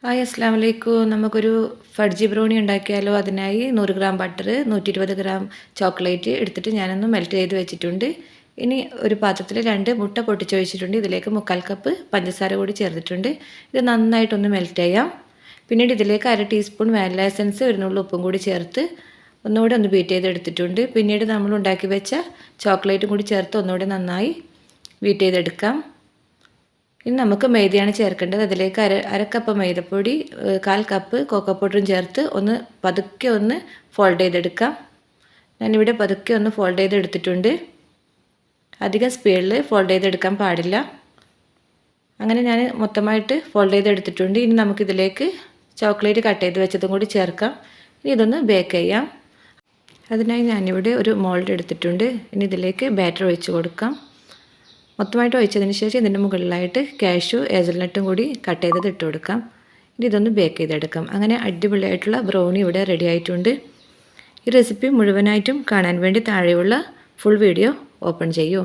Hi അസ്സാം വലൈക്കും. നമുക്കൊരു ഫഡ്ജി ബ്രൗണി ഉണ്ടാക്കിയാലോ. അതിനായി 100 ഗ്രാം ബട്ടർ, 120 ഗ്രാം ചോക്ലേറ്റ് എടുത്തിട്ട് ഞാനൊന്ന് മെൽറ്റ് ചെയ്ത് വെച്ചിട്ടുണ്ട്. ഇനി ഒരു പാത്രത്തിൽ 2 മുട്ട പൊട്ടിച്ചൊഴിച്ചിട്ടുണ്ട്. ഇതിലേക്ക് 1/4 കപ്പ് പഞ്ചസാര കൂടി ചേർത്തിട്ടുണ്ട്. ഇത് നന്നായിട്ടൊന്ന് മെൽറ്റ് ചെയ്യാം. പിന്നീട് ഇതിലേക്ക് 1/2 ടീസ്പൂൺ വാനില എസൻസ്, ഒരു നുള്ളു ഉപ്പും കൂടി ചേർത്ത് ഒന്നുകൂടി ഒന്ന് ബീറ്റ് ചെയ്തെടുത്തിട്ടുണ്ട്. പിന്നീട് നമ്മൾ ഉണ്ടാക്കി വെച്ച ചോക്ലേറ്റും കൂടി ചേർത്ത് ഒന്നുകൂടി നന്നായി ബീറ്റ് ചെയ്തെടുക്കാം. ഇനി നമുക്ക് മൈദയാണ് ചേർക്കേണ്ടത്. അതിലേക്ക് അര കപ്പ് മൈദപ്പൊടി, 1/4 കപ്പ് കൊക്കോ പൗഡറും ചേർത്ത് പതുക്കെ ഒന്ന് ഫോൾഡ് ചെയ്തെടുക്കാം. ഞാനിവിടെ പതുക്കെ ഒന്ന് ഫോൾഡ് ചെയ്തെടുത്തിട്ടുണ്ട്. അധികം സ്പീഡിൽ ഫോൾഡ് ചെയ്തെടുക്കാൻ പാടില്ല. അങ്ങനെ ഞാൻ മൊത്തമായിട്ട് ഫോൾഡ് ചെയ്തെടുത്തിട്ടുണ്ട്. ഇനി നമുക്കിതിലേക്ക് ചോക്ലേറ്റ് കട്ട് ചെയ്ത് വെച്ചതും കൂടി ചേർക്കാം. ഇനി ഇതൊന്ന് ബേക്ക് ചെയ്യാം. അതിനായി ഞാനിവിടെ ഒരു മോൾഡ് എടുത്തിട്ടുണ്ട്. ഇനി ഇതിലേക്ക് ബാറ്റർ ഒഴിച്ച് കൊടുക്കാം. മൊത്തമായിട്ട് ഒഴിച്ചതിന് ശേഷം ഇതിൻ്റെ മുകളിലായിട്ട് കാഷ്യൂ, ഹേസൽനട്ടും കൂടി കട്ട് ചെയ്തത് ഇട്ട് കൊടുക്കാം. ഇനി ഇതൊന്ന് ബേക്ക് ചെയ്തെടുക്കാം. അങ്ങനെ അടിപൊളിയായിട്ടുള്ള ബ്രൗണി ഇവിടെ റെഡി ആയിട്ടുണ്ട്. ഈ റെസിപ്പി മുഴുവനായിട്ടും കാണാൻ വേണ്ടി താഴെയുള്ള ഫുൾ വീഡിയോ ഓപ്പൺ ചെയ്യൂ.